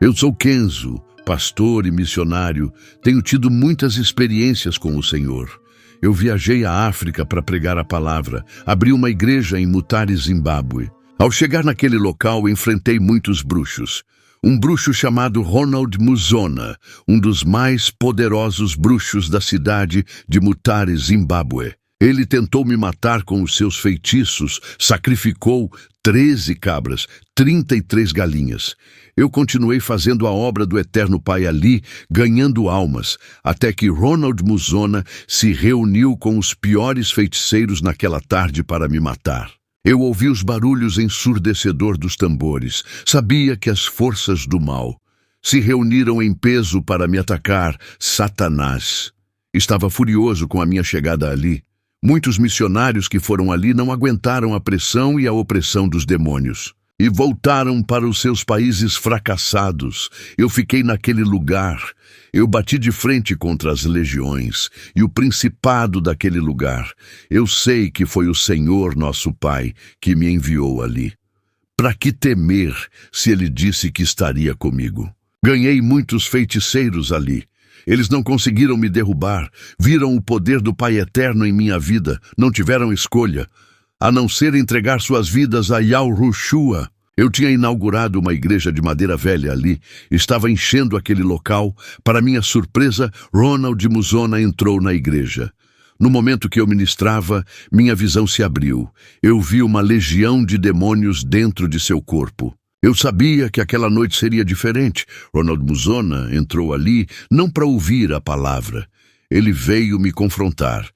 Eu sou Kenzo, pastor e missionário. Tenho tido muitas experiências com o Senhor. Eu viajei à África para pregar a palavra. Abri uma igreja em Mutare, Zimbábue. Ao chegar naquele local, enfrentei muitos bruxos. Um bruxo chamado Ronald Muzona, um dos mais poderosos bruxos da cidade de Mutare, Zimbábue. Ele tentou me matar com os seus feitiços, sacrificou 13 cabras, 33 galinhas. Eu continuei fazendo a obra do Eterno Pai ali, ganhando almas, até que Ronald Muzona se reuniu com os piores feiticeiros naquela tarde para me matar. Eu ouvi os barulhos ensurdecedor dos tambores. Sabia que as forças do mal se reuniram em peso para me atacar. Satanás estava furioso com a minha chegada ali. Muitos missionários que foram ali não aguentaram a pressão e a opressão dos demônios e voltaram para os seus países fracassados. Eu fiquei naquele lugar. Eu bati de frente contra as legiões e o principado daquele lugar. Eu sei que foi o Senhor, nosso Pai, que me enviou ali. Para que temer se Ele disse que estaria comigo? Ganhei muitos feiticeiros ali. Eles não conseguiram me derrubar, viram o poder do Pai Eterno em minha vida, não tiveram escolha, a não ser entregar suas vidas a Yahushua. Eu tinha inaugurado uma igreja de madeira velha ali, estava enchendo aquele local. Para minha surpresa, Ronald Muzona entrou na igreja. No momento que eu ministrava, minha visão se abriu. Eu vi uma legião de demônios dentro de seu corpo. Eu sabia que aquela noite seria diferente. Ronald Muzona entrou ali não para ouvir a palavra. Ele veio me confrontar.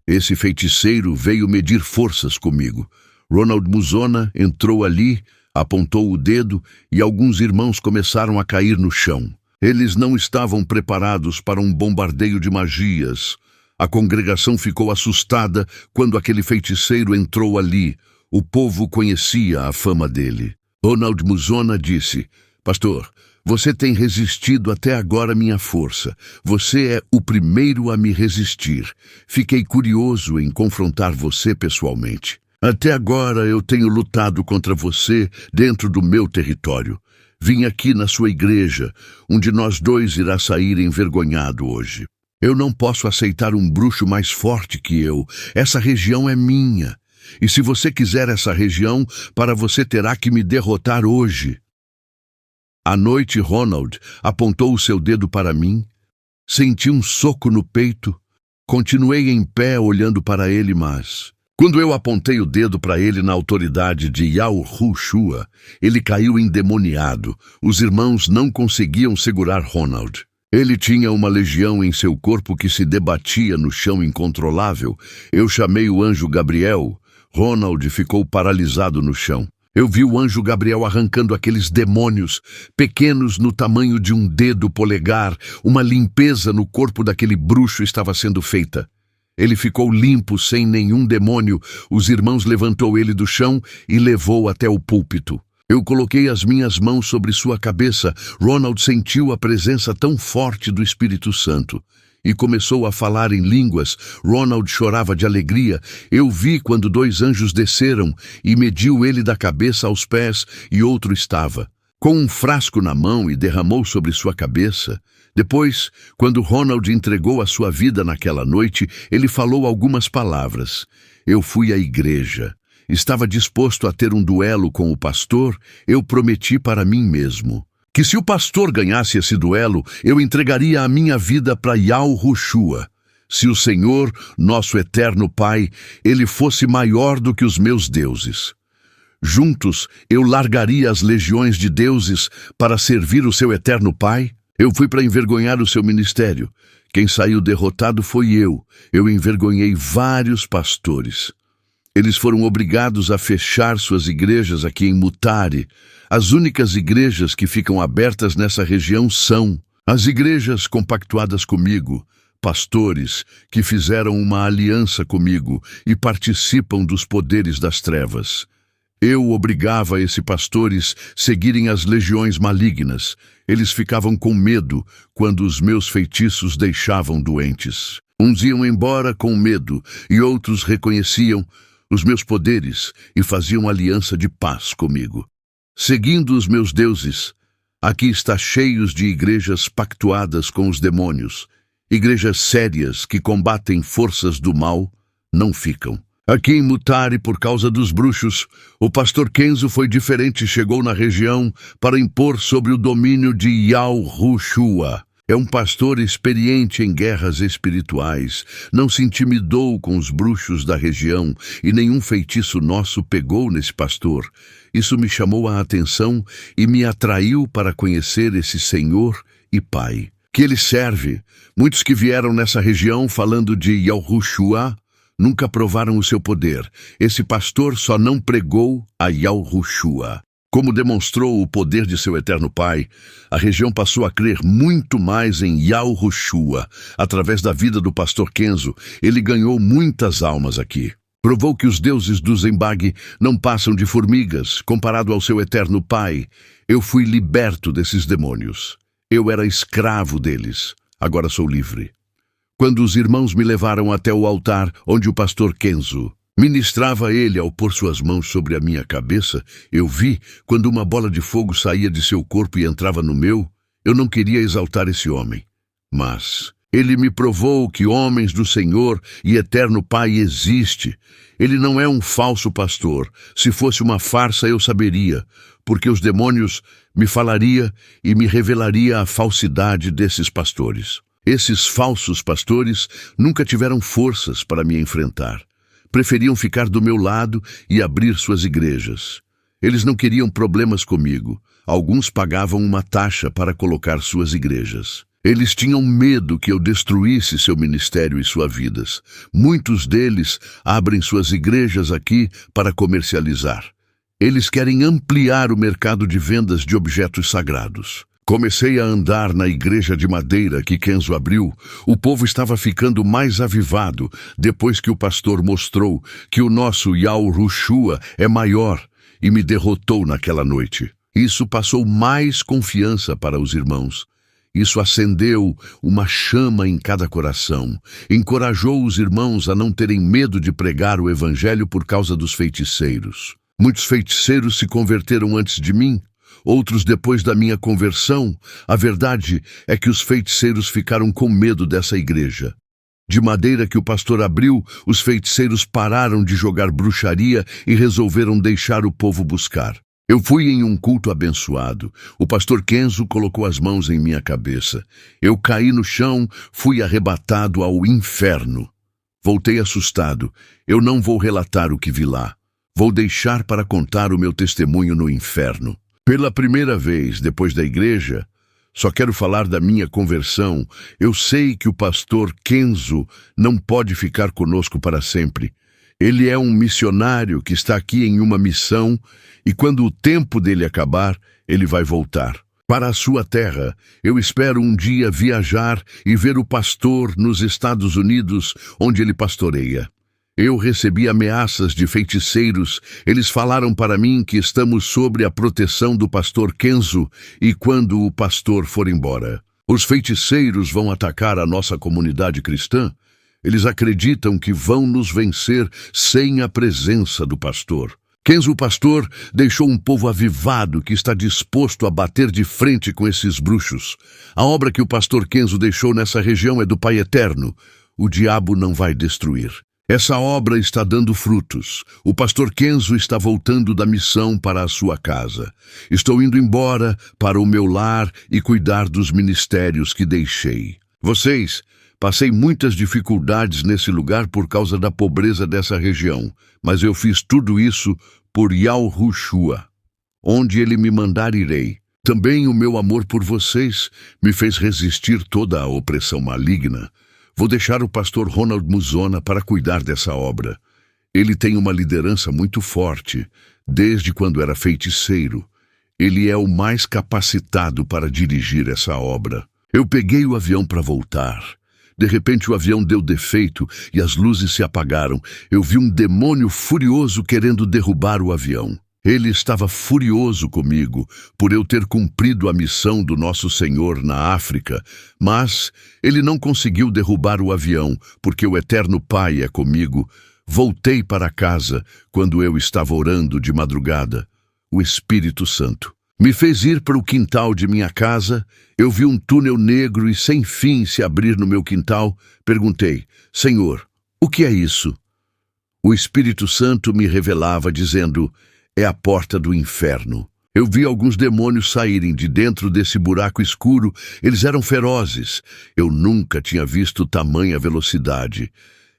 Esse feiticeiro veio medir forças comigo. Ronald Muzona entrou ali, apontou o dedo e alguns irmãos começaram a cair no chão. Eles não estavam preparados para um bombardeio de magias. A congregação ficou assustada quando aquele feiticeiro entrou ali. O povo conhecia a fama dele. Ronald Muzona disse: Pastor, você tem resistido até agora minha força. Você é o primeiro a me resistir. Fiquei curioso em confrontar você pessoalmente. Até agora eu tenho lutado contra você dentro do meu território. Vim aqui na sua igreja, onde nós dois irá sair envergonhado hoje. Eu não posso aceitar um bruxo mais forte que eu. Essa região é minha. E se você quiser essa região, para você terá que me derrotar hoje. À noite, Ronald apontou o seu dedo para mim. Senti um soco no peito. Continuei em pé olhando para ele, mas quando eu apontei o dedo para ele na autoridade de Yahushua, ele caiu endemoniado. Os irmãos não conseguiam segurar Ronald. Ele tinha uma legião em seu corpo que se debatia no chão incontrolável. Eu chamei o anjo Gabriel. Ronald ficou paralisado no chão. Eu vi o anjo Gabriel arrancando aqueles demônios, pequenos no tamanho de um dedo polegar. Uma limpeza no corpo daquele bruxo estava sendo feita. Ele ficou limpo, sem nenhum demônio. Os irmãos levantou ele do chão e levou até o púlpito. Eu coloquei as minhas mãos sobre sua cabeça. Ronald sentiu a presença tão forte do Espírito Santo e começou a falar em línguas. Ronald chorava de alegria. Eu vi quando 2 anjos desceram e mediu ele da cabeça aos pés e outro estava com um frasco na mão e derramou sobre sua cabeça. Depois, quando Ronald entregou a sua vida naquela noite, ele falou algumas palavras. Eu fui à igreja. Estava disposto a ter um duelo com o pastor. Eu prometi para mim mesmo que se o pastor ganhasse esse duelo, eu entregaria a minha vida para Yahushua. Se o Senhor, nosso eterno Pai, ele fosse maior do que os meus deuses. Juntos, eu largaria as legiões de deuses para servir o seu eterno Pai. Eu fui para envergonhar o seu ministério. Quem saiu derrotado foi eu. Eu envergonhei vários pastores. Eles foram obrigados a fechar suas igrejas aqui em Mutare. As únicas igrejas que ficam abertas nessa região são as igrejas compactuadas comigo, pastores que fizeram uma aliança comigo e participam dos poderes das trevas. Eu obrigava esses pastores a seguirem as legiões malignas. Eles ficavam com medo quando os meus feitiços deixavam doentes. Uns iam embora com medo e outros reconheciam os meus poderes e faziam aliança de paz comigo. Seguindo os meus deuses, Aqui está cheios de igrejas pactuadas com os demônios. Igrejas sérias que combatem forças do mal não ficam. Aqui em Mutare, por causa dos bruxos, o pastor Kenzo foi diferente e chegou na região para impor sobre o domínio de Yahushua. É um pastor experiente em guerras espirituais. Não se intimidou com os bruxos da região e nenhum feitiço nosso pegou nesse pastor. Isso me chamou a atenção e me atraiu para conhecer esse Senhor e Pai que ele serve. Muitos que vieram nessa região falando de Yahushua nunca provaram o seu poder. Esse pastor só não pregou a Yahushua. Como demonstrou o poder de seu eterno Pai, a região passou a crer muito mais em Yahushua. Através da vida do pastor Kenzo, ele ganhou muitas almas aqui. Provou que os deuses do Zimbabwe não passam de formigas, comparado ao seu eterno Pai. Eu fui liberto desses demônios. Eu era escravo deles. Agora sou livre. Quando os irmãos me levaram até o altar onde o pastor Kenzo ministrava ele ao pôr suas mãos sobre a minha cabeça, eu vi, quando uma bola de fogo saía de seu corpo e entrava no meu, eu não queria exaltar esse homem. Mas ele me provou que homens do Senhor e eterno Pai existe. Ele não é um falso pastor. Se fosse uma farsa eu saberia, porque os demônios me falaria e me revelaria a falsidade desses pastores. Esses falsos pastores nunca tiveram forças para me enfrentar. Preferiam ficar do meu lado e abrir suas igrejas. Eles não queriam problemas comigo. Alguns pagavam uma taxa para colocar suas igrejas. Eles tinham medo que eu destruísse seu ministério e suas vidas. Muitos deles abrem suas igrejas aqui para comercializar. Eles querem ampliar o mercado de vendas de objetos sagrados. Comecei a andar na igreja de madeira que Kenzo abriu. O povo estava ficando mais avivado depois que o pastor mostrou que o nosso Yahushua é maior e me derrotou naquela noite. Isso passou mais confiança para os irmãos. Isso acendeu uma chama em cada coração. Encorajou os irmãos a não terem medo de pregar o evangelho por causa dos feiticeiros. Muitos feiticeiros se converteram antes de mim. Outros depois da minha conversão. A verdade é que os feiticeiros ficaram com medo dessa igreja. De madeira que o pastor abriu, os feiticeiros pararam de jogar bruxaria e resolveram deixar o povo buscar. Eu fui em um culto abençoado. O pastor Kenzo colocou as mãos em minha cabeça. Eu caí no chão, fui arrebatado ao inferno. Voltei assustado. Eu não vou relatar o que vi lá. Vou deixar para contar o meu testemunho no inferno. Pela primeira vez, depois da igreja, só quero falar da minha conversão. Eu sei que o pastor Kenzo não pode ficar conosco para sempre. Ele é um missionário que está aqui em uma missão e quando o tempo dele acabar, ele vai voltar. Para a sua terra, eu espero um dia viajar e ver o pastor nos Estados Unidos, onde ele pastoreia. Eu recebi ameaças de feiticeiros. Eles falaram para mim que estamos sob a proteção do pastor Kenzo e quando o pastor for embora, os feiticeiros vão atacar a nossa comunidade cristã. Eles acreditam que vão nos vencer sem a presença do pastor. Kenzo, o pastor, deixou um povo avivado que está disposto a bater de frente com esses bruxos. A obra que o pastor Kenzo deixou nessa região é do Pai Eterno. O diabo não vai destruir. Essa obra está dando frutos. O pastor Kenzo está voltando da missão para a sua casa. Estou indo embora para o meu lar e cuidar dos ministérios que deixei. Passei muitas dificuldades nesse lugar por causa da pobreza dessa região, mas eu fiz tudo isso por Yahushua. Onde ele me mandar, irei. Também o meu amor por vocês me fez resistir toda a opressão maligna. Vou deixar o pastor Ronald Muzona para cuidar dessa obra. Ele tem uma liderança muito forte, desde quando era feiticeiro. Ele é o mais capacitado para dirigir essa obra. Eu peguei o avião para voltar. De repente o avião deu defeito e as luzes se apagaram. Eu vi um demônio furioso querendo derrubar o avião. Ele estava furioso comigo por eu ter cumprido a missão do nosso Senhor na África, mas ele não conseguiu derrubar o avião porque o eterno Pai é comigo. Voltei para casa quando eu estava orando de madrugada. O Espírito Santo Me fez ir para o quintal de minha casa. Eu vi um túnel negro e sem fim se abrir no meu quintal. Perguntei: Senhor, o que é isso? O Espírito Santo me revelava, dizendo: é a porta do inferno. Eu vi alguns demônios saírem de dentro desse buraco escuro. Eles eram ferozes. Eu nunca tinha visto tamanha velocidade.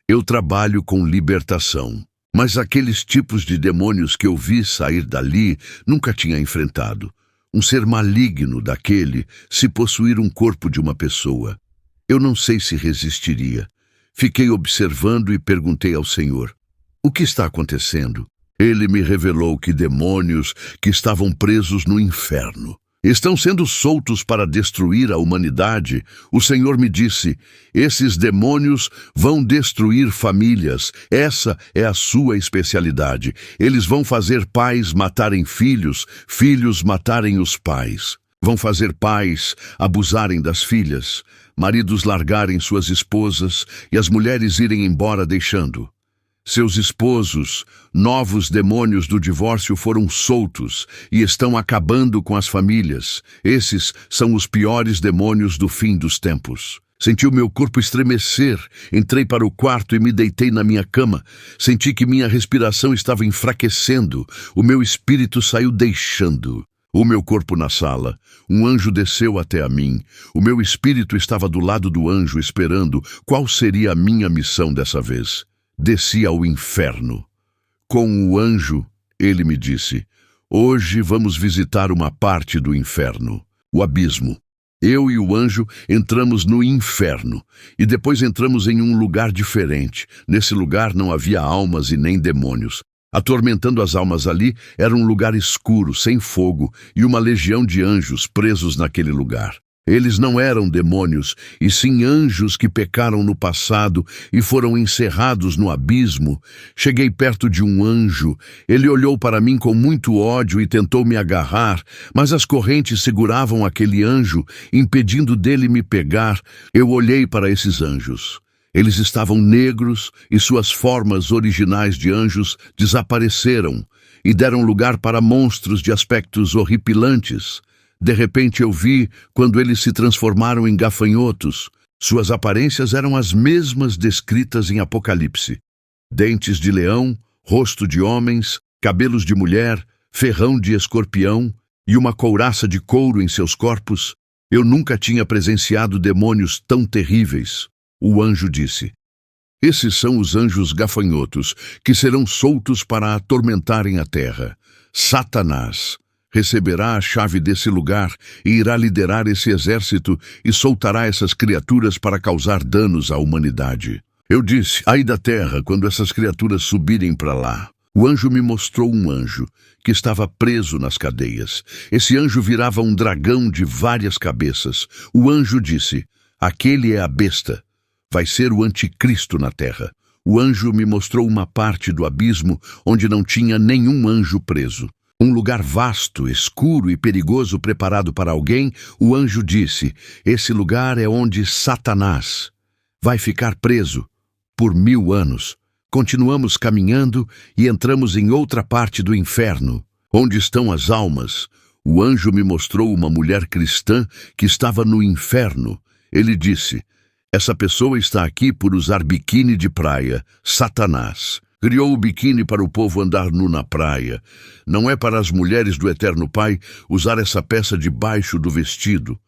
Eu trabalho com libertação, mas aqueles tipos de demônios que eu vi sair dali nunca tinha enfrentado. Um ser maligno daquele, se possuir um corpo de uma pessoa. Eu não sei se resistiria. Fiquei observando e perguntei ao Senhor: o que está acontecendo? Ele me revelou que demônios que estavam presos no inferno estão sendo soltos para destruir a humanidade. O Senhor me disse: esses demônios vão destruir famílias. Essa é a sua especialidade. Eles vão fazer pais matarem filhos, filhos matarem os pais. Vão fazer pais abusarem das filhas, maridos largarem suas esposas e as mulheres irem embora deixando seus esposos. Novos demônios do divórcio foram soltos e estão acabando com as famílias. Esses são os piores demônios do fim dos tempos. Senti o meu corpo estremecer. Entrei para o quarto e me deitei na minha cama. Senti que minha respiração estava enfraquecendo. O meu espírito saiu deixando o meu corpo na sala. Um anjo desceu até a mim. O meu espírito estava do lado do anjo, esperando qual seria a minha missão dessa vez. Desci ao inferno. Com o anjo, ele me disse: hoje vamos visitar uma parte do inferno, o abismo. Eu e o anjo entramos no inferno e depois entramos em um lugar diferente. Nesse lugar não havia almas e nem demônios. Atormentando as almas ali era um lugar escuro, sem fogo, e uma legião de anjos presos naquele lugar. Eles não eram demônios, e sim anjos que pecaram no passado e foram encerrados no abismo. Cheguei perto de um anjo. Ele olhou para mim com muito ódio e tentou me agarrar, mas as correntes seguravam aquele anjo, impedindo dele me pegar. Eu olhei para esses anjos. Eles estavam negros e suas formas originais de anjos desapareceram e deram lugar para monstros de aspectos horripilantes. De repente eu vi quando eles se transformaram em gafanhotos. Suas aparências eram as mesmas descritas em Apocalipse. Dentes de leão, rosto de homens, cabelos de mulher, ferrão de escorpião e uma couraça de couro em seus corpos. Eu nunca tinha presenciado demônios tão terríveis. O anjo disse: esses são os anjos gafanhotos que serão soltos para atormentarem a terra. Satanás receberá a chave desse lugar e irá liderar esse exército e soltará essas criaturas para causar danos à humanidade. Eu disse: ai da terra quando essas criaturas subirem para lá. O anjo me mostrou um anjo que estava preso nas cadeias. Esse anjo virava um dragão de várias cabeças. O anjo disse: aquele é a besta. Vai ser o anticristo na terra. O anjo me mostrou uma parte do abismo onde não tinha nenhum anjo preso. Um lugar vasto, escuro e perigoso preparado para alguém. O anjo disse: esse lugar é onde Satanás vai ficar preso por 1000 anos. Continuamos caminhando e entramos em outra parte do inferno, onde estão as almas. O anjo me mostrou uma mulher cristã que estava no inferno. Ele disse: essa pessoa está aqui por usar biquíni de praia. Satanás criou o biquíni para o povo andar nu na praia. Não é para as mulheres do Eterno Pai usar essa peça debaixo do vestido.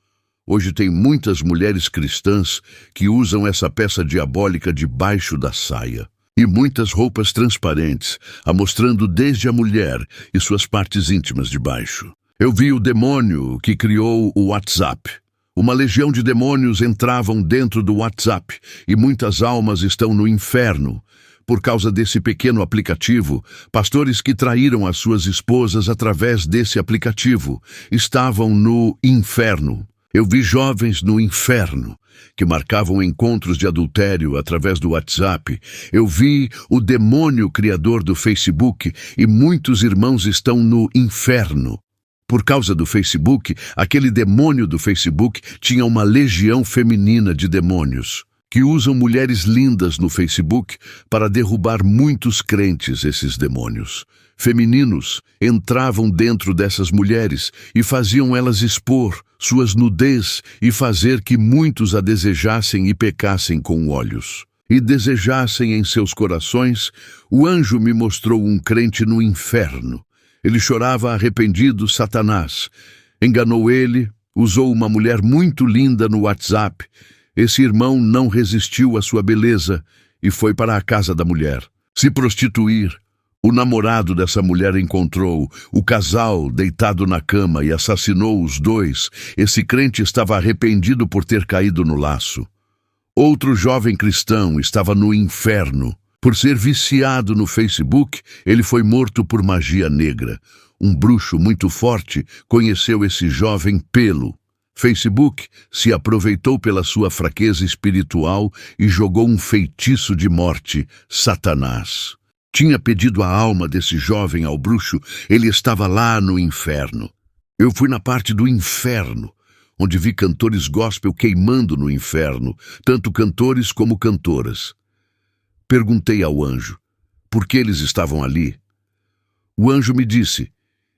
Hoje tem muitas mulheres cristãs que usam essa peça diabólica debaixo da saia. E muitas roupas transparentes, mostrando desde a mulher e suas partes íntimas de baixo. Eu vi o demônio que criou o WhatsApp. Uma legião de demônios entravam dentro do WhatsApp e muitas almas estão no inferno. Por causa desse pequeno aplicativo, pastores que traíram as suas esposas através desse aplicativo estavam no inferno. Eu vi jovens no inferno que marcavam encontros de adultério através do WhatsApp. Eu vi o demônio criador do Facebook e muitos irmãos estão no inferno. Por causa do Facebook, aquele demônio do Facebook tinha uma legião feminina de demônios. que usam mulheres lindas no Facebook para derrubar muitos crentes, esses demônios. Femininos entravam dentro dessas mulheres e faziam elas expor suas nudez e fazer que muitos a desejassem e pecassem com olhos. E desejassem em seus corações. O anjo me mostrou um crente no inferno. Ele chorava arrependido, Satanás. Enganou ele, usou uma mulher muito linda no WhatsApp. Esse irmão não resistiu à sua beleza e foi para a casa da mulher se prostituir. O namorado dessa mulher encontrou o casal deitado na cama e assassinou os dois. Esse crente estava arrependido por ter caído no laço. Outro jovem cristão estava no inferno. Por ser viciado no Facebook, ele foi morto por magia negra. Um bruxo muito forte conheceu esse jovem pelo Facebook, se aproveitou pela sua fraqueza espiritual e jogou um feitiço de morte, Satanás. Tinha pedido a alma desse jovem ao bruxo, ele estava lá no inferno. Eu fui na parte do inferno, onde vi cantores gospel queimando no inferno, tanto cantores como cantoras. Perguntei ao anjo, por que eles estavam ali? O anjo me disse,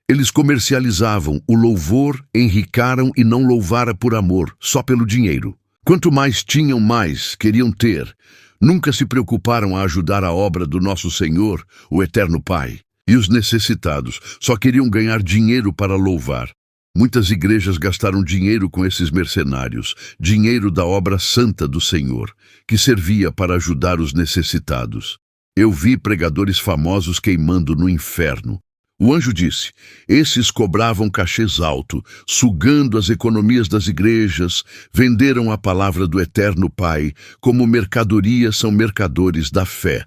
eles comercializavam o louvor, enricaram e não louvara por amor, só pelo dinheiro. Quanto mais tinham, mais queriam ter. Nunca se preocuparam a ajudar a obra do nosso Senhor, o Eterno Pai. E os necessitados só queriam ganhar dinheiro para louvar. Muitas igrejas gastaram dinheiro com esses mercenários, dinheiro da obra santa do Senhor, que servia para ajudar os necessitados. Eu vi pregadores famosos queimando no inferno. O anjo disse, esses cobravam cachês altos, sugando as economias das igrejas, venderam a palavra do Eterno Pai, como mercadoria são mercadores da fé.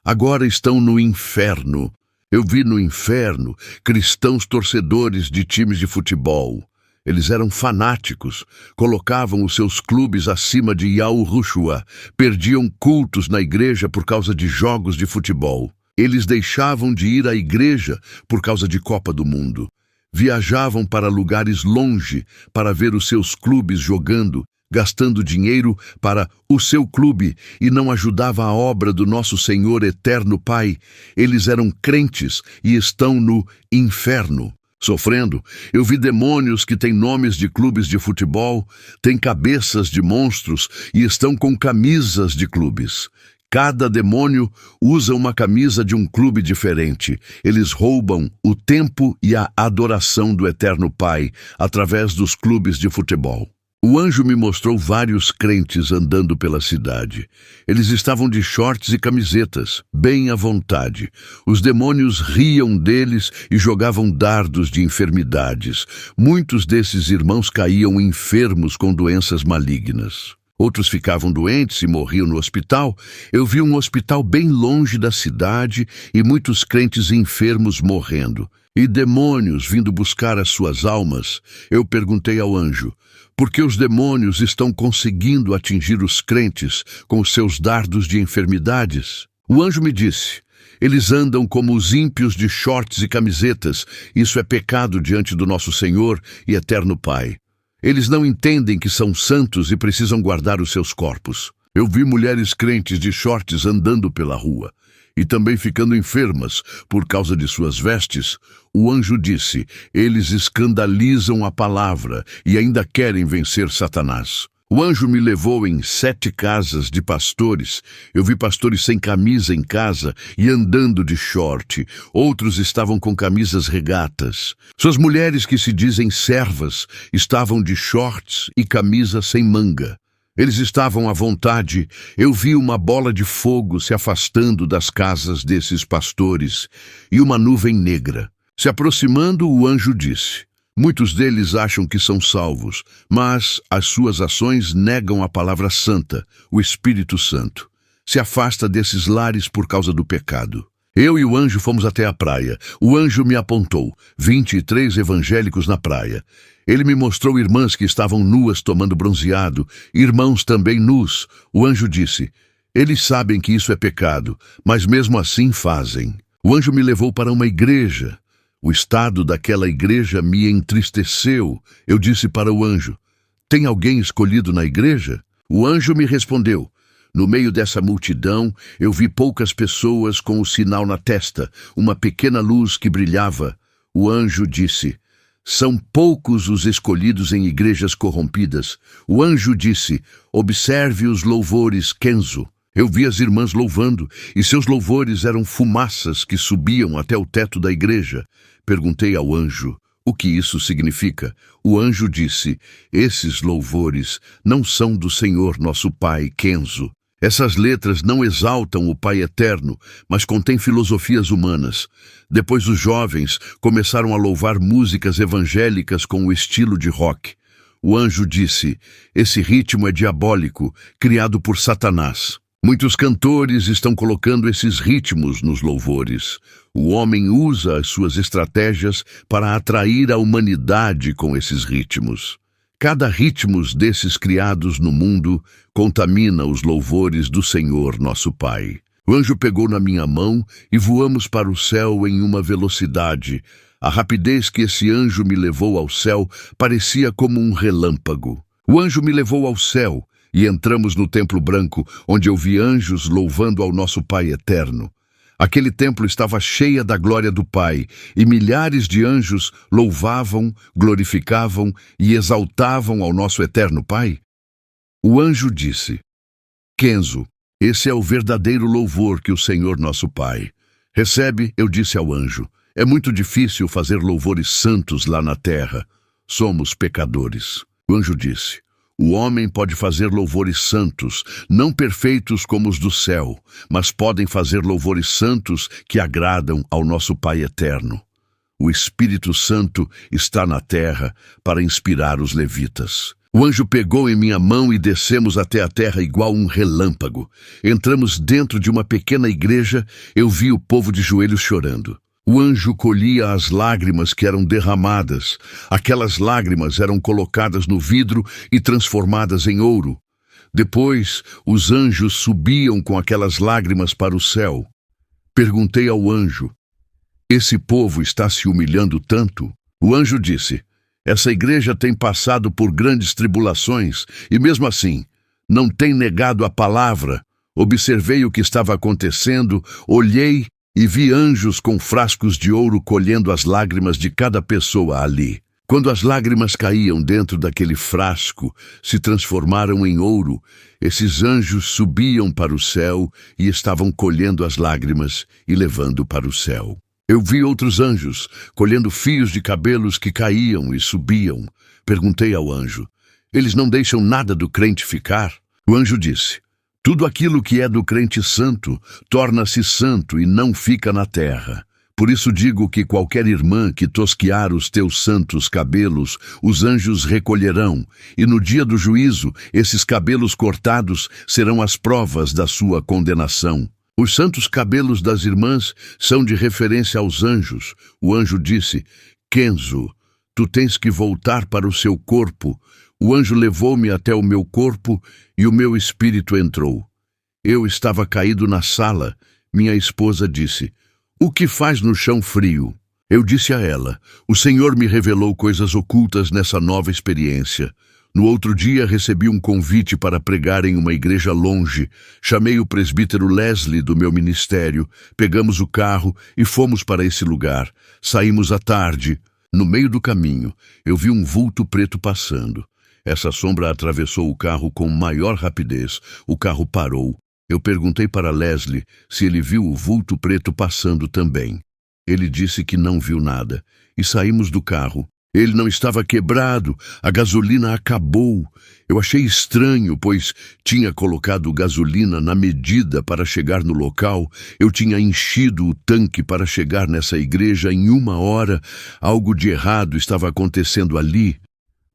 Agora estão no inferno. Eu vi no inferno cristãos torcedores de times de futebol. Eles eram fanáticos, colocavam os seus clubes acima de Yahushua, perdiam cultos na igreja por causa de jogos de futebol. Eles deixavam de ir à igreja por causa de Copa do Mundo. Viajavam para lugares longe para ver os seus clubes jogando, gastando dinheiro para o seu clube e não ajudava a obra do nosso Senhor Eterno Pai. Eles eram crentes e estão no inferno, sofrendo. Eu vi demônios que têm nomes de clubes de futebol, têm cabeças de monstros e estão com camisas de clubes. Cada demônio usa uma camisa de um clube diferente. Eles roubam o tempo e a adoração do Eterno Pai através dos clubes de futebol. O anjo me mostrou vários crentes andando pela cidade. Eles estavam de shorts e camisetas, bem à vontade. Os demônios riam deles e jogavam dardos de enfermidades. Muitos desses irmãos caíam enfermos com doenças malignas. Outros ficavam doentes e morriam no hospital. Eu vi um hospital bem longe da cidade e muitos crentes enfermos morrendo. E demônios vindo buscar as suas almas. Eu perguntei ao anjo, por que os demônios estão conseguindo atingir os crentes com os seus dardos de enfermidades? O anjo me disse, eles andam como os ímpios de shorts e camisetas. Isso é pecado diante do nosso Senhor e Eterno Pai. Eles não entendem que são santos e precisam guardar os seus corpos. Eu vi mulheres crentes de shorts andando pela rua e também ficando enfermas por causa de suas vestes. O anjo disse, eles escandalizam a palavra e ainda querem vencer Satanás. O anjo me levou em 7 casas de pastores. Eu vi pastores sem camisa em casa e andando de short. Outros estavam com camisas regatas. Suas mulheres que se dizem servas estavam de shorts e camisa sem manga. Eles estavam à vontade. Eu vi uma bola de fogo se afastando das casas desses pastores e uma nuvem negra. Se aproximando, o anjo disse, muitos deles acham que são salvos, mas as suas ações negam a palavra santa, o Espírito Santo. Se afasta desses lares por causa do pecado. Eu e o anjo fomos até a praia. O anjo me apontou, 23 evangélicos na praia. Ele me mostrou irmãs que estavam nuas tomando bronzeado, irmãos também nus. O anjo disse, eles sabem que isso é pecado, mas mesmo assim fazem. O anjo me levou para uma igreja. O estado daquela igreja me entristeceu. Eu disse para o anjo, tem alguém escolhido na igreja? O anjo me respondeu, No meio dessa multidão, eu vi poucas pessoas com o sinal na testa, uma pequena luz que brilhava. O anjo disse: são poucos os escolhidos em igrejas corrompidas. O anjo disse: observe os louvores Kenzo. Eu vi as irmãs louvando, e seus louvores eram fumaças que subiam até o teto da igreja. Perguntei ao anjo: o que isso significa? O anjo disse: esses louvores não são do Senhor nosso Pai, Kenzo. Essas letras não exaltam o Pai Eterno, mas contêm filosofias humanas. Depois os jovens começaram a louvar músicas evangélicas com o estilo de rock. O anjo disse: esse ritmo é diabólico, criado por Satanás. Muitos cantores estão colocando esses ritmos nos louvores. O homem usa as suas estratégias para atrair a humanidade com esses ritmos. Cada ritmo desses criados no mundo contamina os louvores do Senhor nosso Pai. O anjo pegou na minha mão e voamos para o céu em uma velocidade. A rapidez que esse anjo me levou ao céu parecia como um relâmpago. O anjo me levou ao céu e entramos no templo branco, onde eu vi anjos louvando ao nosso Pai Eterno. Aquele templo estava cheio da glória do Pai, e milhares de anjos louvavam, glorificavam e exaltavam ao nosso eterno Pai. O anjo disse: Kenzo, esse é o verdadeiro louvor que o Senhor nosso Pai recebe. Eu disse ao anjo: é muito difícil fazer louvores santos lá na terra. Somos pecadores. O anjo disse: o homem pode fazer louvores santos, não perfeitos como os do céu, mas podem fazer louvores santos que agradam ao nosso Pai Eterno. O Espírito Santo está na terra para inspirar os levitas. O anjo pegou em minha mão e descemos até a terra igual um relâmpago. Entramos dentro de uma pequena igreja. Eu vi o povo de joelhos chorando. O anjo colhia as lágrimas que eram derramadas. Aquelas lágrimas eram colocadas no vidro e transformadas em ouro. Depois, os anjos subiam com aquelas lágrimas para o céu. Perguntei ao anjo: esse povo está se humilhando tanto? O anjo disse: essa igreja tem passado por grandes tribulações e, mesmo assim, não tem negado a palavra. Observei o que estava acontecendo, olhei e vi anjos com frascos de ouro colhendo as lágrimas de cada pessoa ali. Quando as lágrimas caíam dentro daquele frasco, se transformaram em ouro. Esses anjos subiam para o céu e estavam colhendo as lágrimas e levando para o céu. Eu vi outros anjos colhendo fios de cabelos que caíam e subiam. Perguntei ao anjo: eles não deixam nada do crente ficar? O anjo disse: tudo aquilo que é do crente santo torna-se santo e não fica na terra. Por isso digo que qualquer irmã que tosquiar os teus santos cabelos, os anjos recolherão, e no dia do juízo, esses cabelos cortados serão as provas da sua condenação. Os santos cabelos das irmãs são de referência aos anjos. O anjo disse: Kenzo, tu tens que voltar para o seu corpo. O anjo levou-me até o meu corpo e o meu espírito entrou. Eu estava caído na sala. Minha esposa disse: o que faz no chão frio? Eu disse a ela: o Senhor me revelou coisas ocultas nessa nova experiência. No outro dia recebi um convite para pregar em uma igreja longe. Chamei o presbítero Leslie do meu ministério, pegamos o carro e fomos para esse lugar. Saímos à tarde. No meio do caminho, eu vi um vulto preto passando. Essa sombra atravessou o carro com maior rapidez. O carro parou. Eu perguntei para Leslie se ele viu o vulto preto passando também. Ele disse que não viu nada. E saímos do carro. Ele não estava quebrado. A gasolina acabou. Eu achei estranho, pois tinha colocado gasolina na medida para chegar no local. Eu tinha enchido o tanque para chegar nessa igreja em 1 hora. Algo de errado estava acontecendo ali.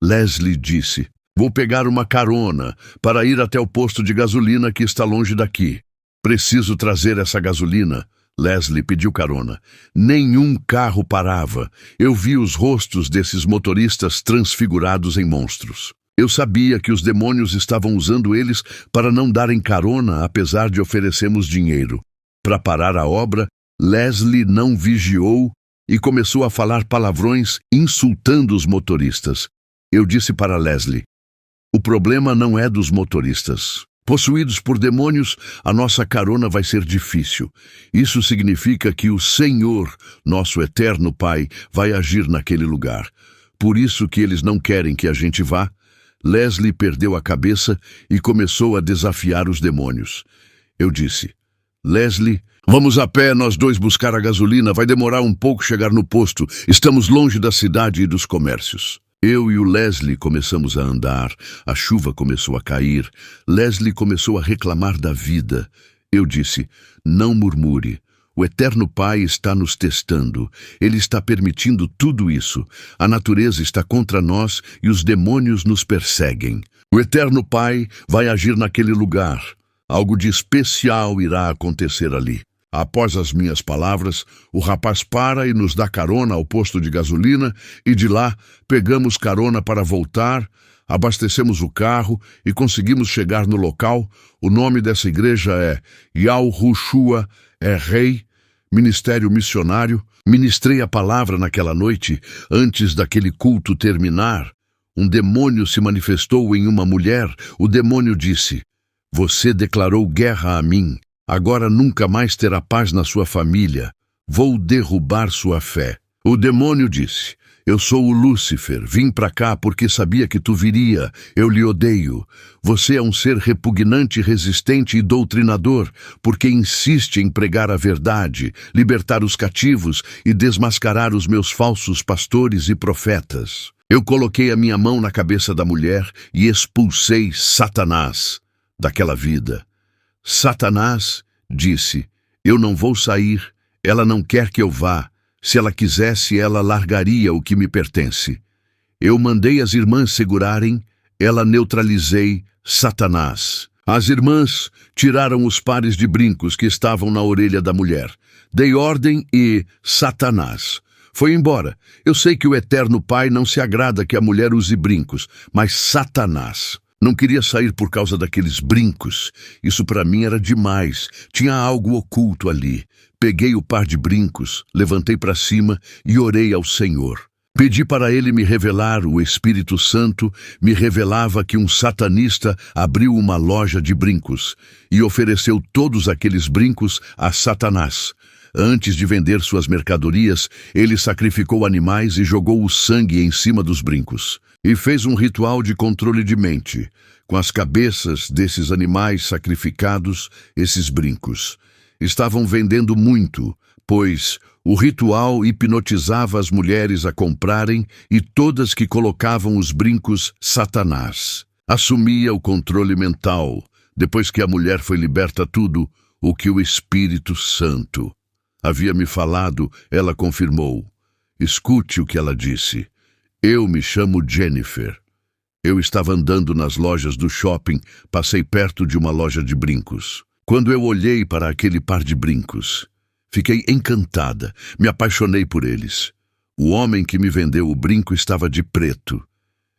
Leslie disse: vou pegar uma carona para ir até o posto de gasolina que está longe daqui. Preciso trazer essa gasolina. Leslie pediu carona. Nenhum carro parava. Eu vi os rostos desses motoristas transfigurados em monstros. Eu sabia que os demônios estavam usando eles para não darem carona, apesar de oferecermos dinheiro. Para parar a obra, Leslie não vigiou e começou a falar palavrões, insultando os motoristas. Eu disse para Leslie: o problema não é dos motoristas. Possuídos por demônios, a nossa carona vai ser difícil. Isso significa que o Senhor, nosso eterno Pai, vai agir naquele lugar. Por isso que eles não querem que a gente vá. Leslie perdeu a cabeça e começou a desafiar os demônios. Eu disse: Leslie, vamos a pé nós dois buscar a gasolina, vai demorar um pouco chegar no posto. Estamos longe da cidade e dos comércios. Eu e o Leslie começamos a andar, a chuva começou a cair, Leslie começou a reclamar da vida. Eu disse: não murmure, o Eterno Pai está nos testando, Ele está permitindo tudo isso, a natureza está contra nós e os demônios nos perseguem. O Eterno Pai vai agir naquele lugar, algo de especial irá acontecer ali. Após as minhas palavras, o rapaz para e nos dá carona ao posto de gasolina e de lá pegamos carona para voltar, abastecemos o carro e conseguimos chegar no local. O nome dessa igreja é Yahushua é Rei, Ministério Missionário. Ministrei a palavra naquela noite, antes daquele culto terminar. Um demônio se manifestou em uma mulher. O demônio disse: você declarou guerra a mim. Agora nunca mais terá paz na sua família. Vou derrubar sua fé. O demônio disse: eu sou o Lúcifer, vim para cá porque sabia que tu viria. Eu lhe odeio. Você é um ser repugnante, resistente e doutrinador, porque insiste em pregar a verdade, libertar os cativos e desmascarar os meus falsos pastores e profetas. Eu coloquei a minha mão na cabeça da mulher e expulsei Satanás daquela vida. Satanás disse: eu não vou sair, ela não quer que eu vá. Se ela quisesse, ela largaria o que me pertence. Eu mandei as irmãs segurarem, ela neutralizei Satanás. As irmãs tiraram os pares de brincos que estavam na orelha da mulher. Dei ordem e Satanás foi embora. Eu sei que o Eterno Pai não se agrada que a mulher use brincos, mas Satanás não queria sair por causa daqueles brincos. Isso para mim era demais. Tinha algo oculto ali. Peguei o par de brincos, levantei para cima e orei ao Senhor. Pedi para Ele me revelar. O Espírito Santo me revelava que um satanista abriu uma loja de brincos e ofereceu todos aqueles brincos a Satanás. Antes de vender suas mercadorias, ele sacrificou animais e jogou o sangue em cima dos brincos. E fez um ritual de controle de mente. Com as cabeças desses animais sacrificados, esses brincos estavam vendendo muito, pois o ritual hipnotizava as mulheres a comprarem e todas que colocavam os brincos, Satanás assumia o controle mental. Depois que a mulher foi liberta tudo, o que o Espírito Santo havia me falado, ela confirmou. Escute o que ela disse. Eu me chamo Jennifer. Eu estava andando nas lojas do shopping, passei perto de uma loja de brincos. Quando eu olhei para aquele par de brincos, fiquei encantada, me apaixonei por eles. O homem que me vendeu o brinco estava de preto.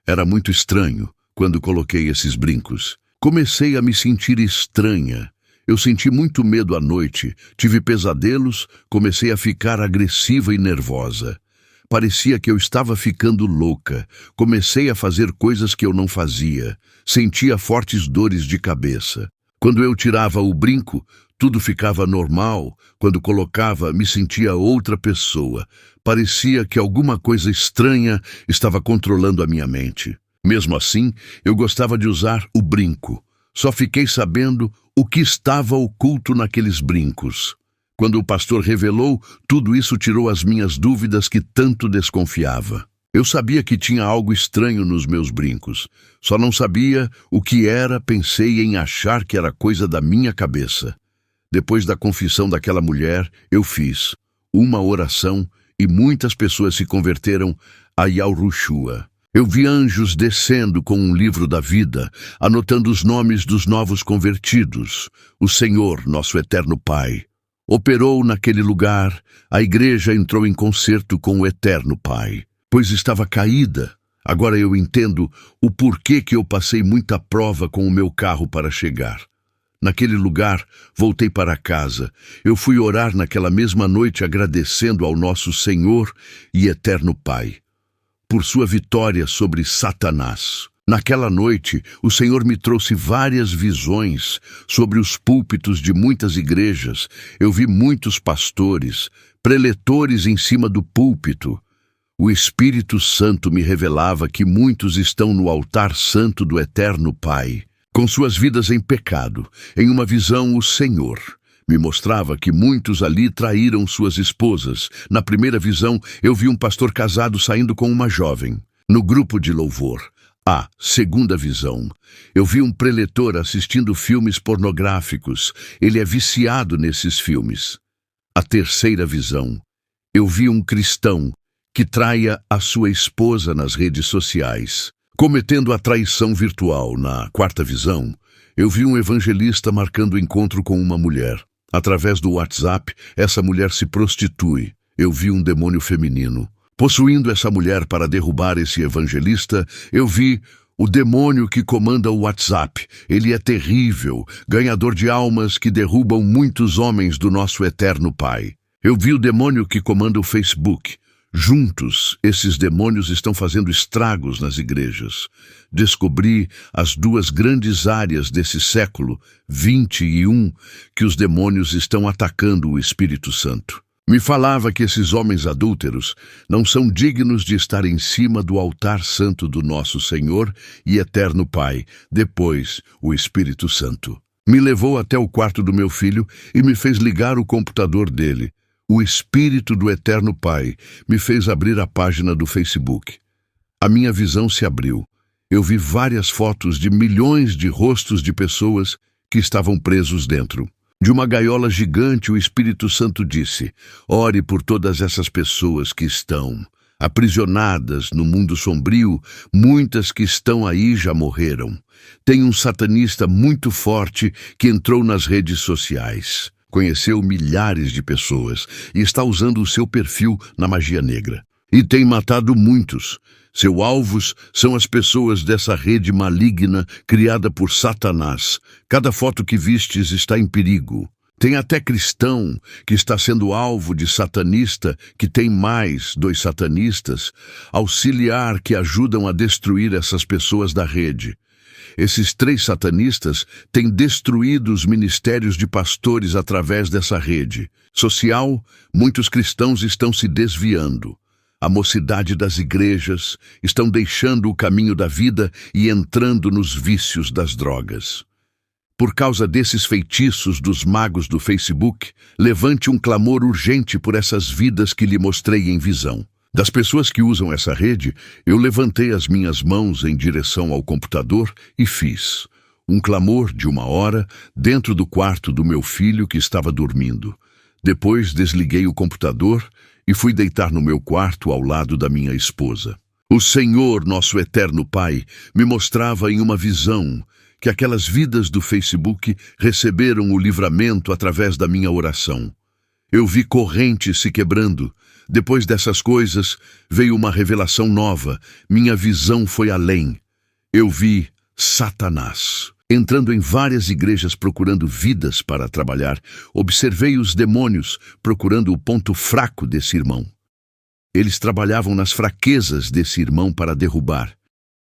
Era muito estranho quando coloquei esses brincos. Comecei a me sentir estranha. Eu senti muito medo à noite, tive pesadelos, comecei a ficar agressiva e nervosa. Parecia que eu estava ficando louca. Comecei a fazer coisas que eu não fazia. Sentia fortes dores de cabeça. Quando eu tirava o brinco, tudo ficava normal. Quando colocava, me sentia outra pessoa. Parecia que alguma coisa estranha estava controlando a minha mente. Mesmo assim, eu gostava de usar o brinco. Só fiquei sabendo o que estava oculto naqueles brincos. Quando o pastor revelou, tudo isso tirou as minhas dúvidas que tanto desconfiava. Eu sabia que tinha algo estranho nos meus brincos. Só não sabia o que era, pensei em achar que era coisa da minha cabeça. Depois da confissão daquela mulher, eu fiz uma oração e muitas pessoas se converteram a Yahushua. Eu vi anjos descendo com um livro da vida, anotando os nomes dos novos convertidos. O Senhor, nosso Eterno Pai, operou naquele lugar. A igreja entrou em concerto com o Eterno Pai, pois estava caída. Agora eu entendo o porquê que eu passei muita prova com o meu carro para chegar. Naquele lugar, voltei para casa. Eu fui orar naquela mesma noite agradecendo ao nosso Senhor e Eterno Pai por sua vitória sobre Satanás. Naquela noite, o Senhor me trouxe várias visões sobre os púlpitos de muitas igrejas. Eu vi muitos pastores, preletores em cima do púlpito. O Espírito Santo me revelava que muitos estão no altar santo do Eterno Pai, com suas vidas em pecado. Em uma visão, o Senhor me mostrava que muitos ali traíram suas esposas. Na primeira visão, eu vi um pastor casado saindo com uma jovem, no grupo de louvor. A segunda visão, eu vi um preletor assistindo filmes pornográficos. Ele é viciado nesses filmes. A terceira visão, eu vi um cristão que traia a sua esposa nas redes sociais, cometendo a traição virtual. Na quarta visão, eu vi um evangelista marcando encontro com uma mulher. Através do WhatsApp, essa mulher se prostitui. Eu vi um demônio feminino possuindo essa mulher para derrubar esse evangelista. Eu vi o demônio que comanda o WhatsApp. Ele é terrível, ganhador de almas que derrubam muitos homens do nosso Eterno Pai. Eu vi o demônio que comanda o Facebook. Juntos, esses demônios estão fazendo estragos nas igrejas. Descobri as duas grandes áreas desse século 21 que os demônios estão atacando o Espírito Santo. Me falava que esses homens adúlteros não são dignos de estar em cima do altar santo do nosso Senhor e Eterno Pai. Depois, o Espírito Santo me levou até o quarto do meu filho e me fez ligar o computador dele. O Espírito do Eterno Pai me fez abrir a página do Facebook. A minha visão se abriu. Eu vi várias fotos de milhões de rostos de pessoas que estavam presos dentro. De uma gaiola gigante, o Espírito Santo disse: ore por todas essas pessoas que estão aprisionadas no mundo sombrio. Muitas que estão aí já morreram. Tem um satanista muito forte que entrou nas redes sociais. Conheceu milhares de pessoas e está usando o seu perfil na magia negra. E tem matado muitos. Seus alvos são as pessoas dessa rede maligna criada por Satanás. Cada foto que vistes está em perigo. Tem até cristão que está sendo alvo de satanista, que tem mais 2 satanistas, auxiliar que ajudam a destruir essas pessoas da rede. Esses 3 satanistas têm destruído os ministérios de pastores através dessa rede social. Muitos cristãos estão se desviando. A mocidade das igrejas estão deixando o caminho da vida e entrando nos vícios das drogas. Por causa desses feitiços dos magos do Facebook, levante um clamor urgente por essas vidas que lhe mostrei em visão. Das pessoas que usam essa rede, eu levantei as minhas mãos em direção ao computador e fiz um clamor de 1 hora dentro do quarto do meu filho que estava dormindo. Depois desliguei o computador e fui deitar no meu quarto ao lado da minha esposa. O Senhor, nosso Eterno Pai, me mostrava em uma visão que aquelas vidas do Facebook receberam o livramento através da minha oração. Eu vi correntes se quebrando. Depois dessas coisas, veio uma revelação nova. Minha visão foi além. Eu vi Satanás entrando em várias igrejas procurando vidas para trabalhar. Observei os demônios procurando o ponto fraco desse irmão. Eles trabalhavam nas fraquezas desse irmão para derrubar.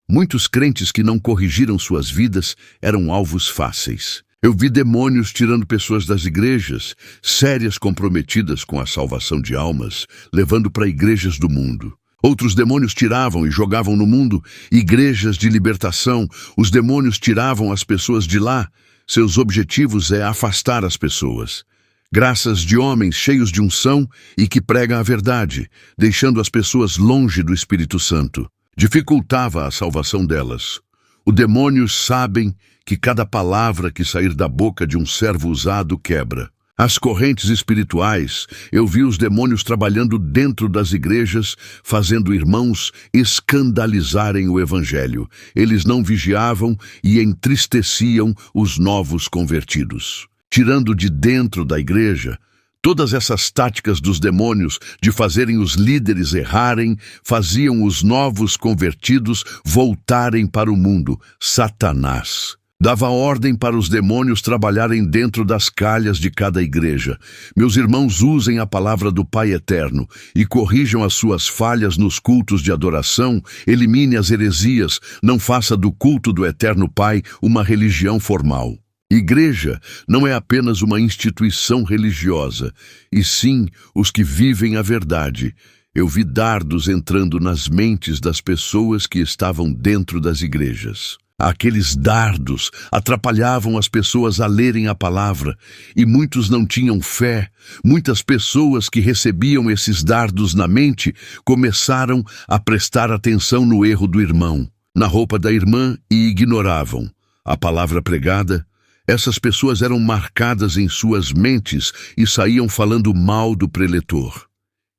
Muitos crentes que não corrigiram suas vidas eram alvos fáceis. Eu vi demônios tirando pessoas das igrejas, sérias comprometidas com a salvação de almas, levando para igrejas do mundo. Outros demônios tiravam e jogavam no mundo igrejas de libertação. Os demônios tiravam as pessoas de lá. Seus objetivos é afastar as pessoas. Graças de homens cheios de unção e que pregam a verdade, deixando as pessoas longe do Espírito Santo. Dificultava a salvação delas. Os demônios sabem que cada palavra que sair da boca de um servo usado quebra. As correntes espirituais, eu vi os demônios trabalhando dentro das igrejas, fazendo irmãos escandalizarem o Evangelho. Eles não vigiavam e entristeciam os novos convertidos. Tirando de dentro da igreja, todas essas táticas dos demônios de fazerem os líderes errarem, faziam os novos convertidos voltarem para o mundo. Satanás Dava ordem para os demônios trabalharem dentro das calhas de cada igreja. Meus irmãos, usem a palavra do Pai Eterno e corrijam as suas falhas nos cultos de adoração, elimine as heresias, não faça do culto do Eterno Pai uma religião formal. Igreja não é apenas uma instituição religiosa, e sim os que vivem a verdade. Eu vi dardos entrando nas mentes das pessoas que estavam dentro das igrejas. Aqueles dardos atrapalhavam as pessoas a lerem a palavra, e muitos não tinham fé. Muitas pessoas que recebiam esses dardos na mente começaram a prestar atenção no erro do irmão, na roupa da irmã, e ignoravam a palavra pregada. Essas pessoas eram marcadas em suas mentes e saíam falando mal do preletor.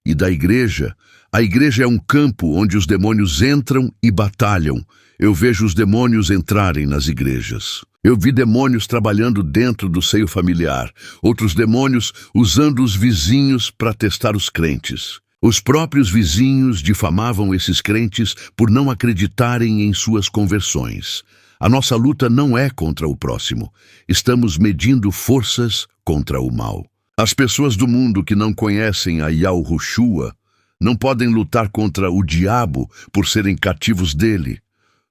E da igreja? A igreja é um campo onde os demônios entram e batalham. Eu vejo os demônios entrarem nas igrejas. Eu vi demônios trabalhando dentro do seio familiar, outros demônios usando os vizinhos para testar os crentes. Os próprios vizinhos difamavam esses crentes por não acreditarem em suas conversões. A nossa luta não é contra o próximo. Estamos medindo forças contra o mal. As pessoas do mundo que não conhecem a Yahushua não podem lutar contra o diabo por serem cativos dele.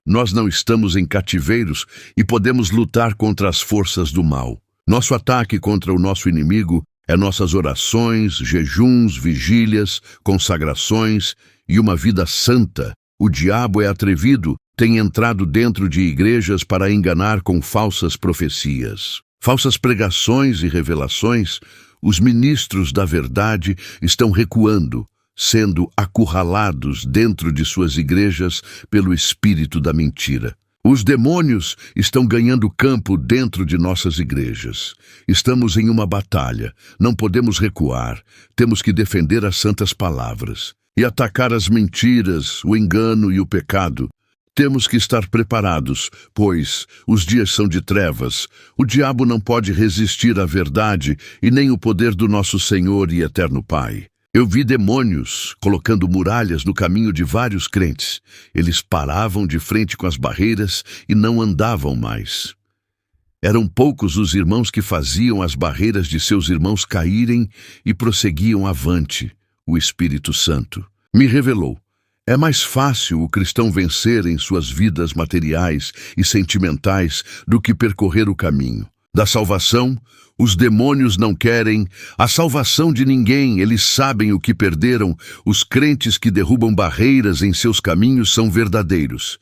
Nós não estamos em cativeiros e podemos lutar contra as forças do mal. Nosso ataque contra o nosso inimigo é nossas orações, jejuns, vigílias, consagrações e uma vida santa. O diabo é atrevido, tem entrado dentro de igrejas para enganar com falsas profecias, falsas pregações e revelações. Os ministros da verdade estão recuando, sendo acurralados dentro de suas igrejas pelo espírito da mentira. Os demônios estão ganhando campo dentro de nossas igrejas. Estamos em uma batalha, não podemos recuar, temos que defender as santas palavras e atacar as mentiras, o engano e o pecado. Temos que estar preparados, pois os dias são de trevas. O diabo não pode resistir à verdade e nem o poder do nosso Senhor e Eterno Pai. Eu vi demônios colocando muralhas no caminho de vários crentes. Eles paravam de frente com as barreiras e não andavam mais. Eram poucos os irmãos que faziam as barreiras de seus irmãos caírem e prosseguiam avante. O Espírito Santo me revelou. É mais fácil o cristão vencer em suas vidas materiais e sentimentais do que percorrer o caminho da salvação. Os demônios não querem a salvação de ninguém, eles sabem o que perderam. Os crentes que derrubam barreiras em seus caminhos são verdadeiros.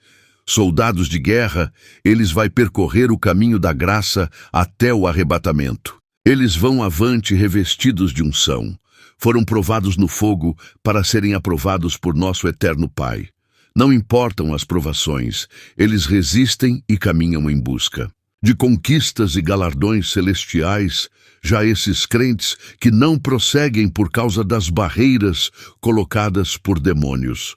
Soldados de guerra, eles vão percorrer o caminho da graça até o arrebatamento. Eles vão avante revestidos de unção. Foram provados no fogo para serem aprovados por nosso Eterno Pai. Não importam as provações, eles resistem e caminham em busca de conquistas e galardões celestiais. Já esses crentes que não prosseguem por causa das barreiras colocadas por demônios,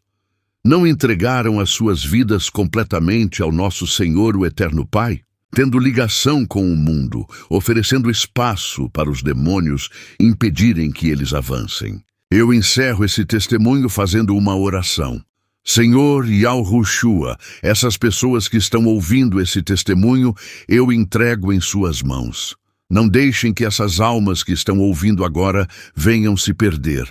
não entregaram as suas vidas completamente ao nosso Senhor, o Eterno Pai, tendo ligação com o mundo, oferecendo espaço para os demônios impedirem que eles avancem. Eu encerro esse testemunho fazendo uma oração. Senhor Yahushua, essas pessoas que estão ouvindo esse testemunho, eu entrego em suas mãos. Não deixem que essas almas que estão ouvindo agora venham se perder.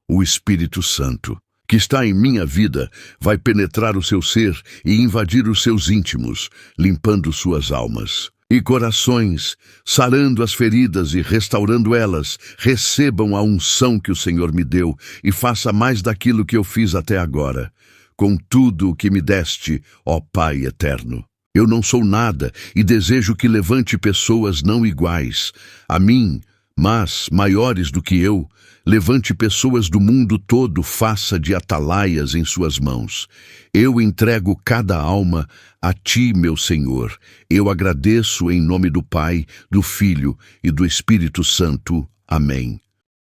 O Espírito Santo, que está em minha vida, vai penetrar o seu ser e invadir os seus íntimos, limpando suas almas e corações, sarando as feridas e restaurando elas. Recebam a unção que o Senhor me deu e faça mais daquilo que eu fiz até agora. Com tudo o que me deste, ó Pai Eterno. Eu não sou nada e desejo que levante pessoas não iguais a mim, mas maiores do que eu. Levante pessoas do mundo todo, faça de atalaias em suas mãos. Eu entrego cada alma a ti, meu Senhor. Eu agradeço em nome do Pai, do Filho e do Espírito Santo. Amém.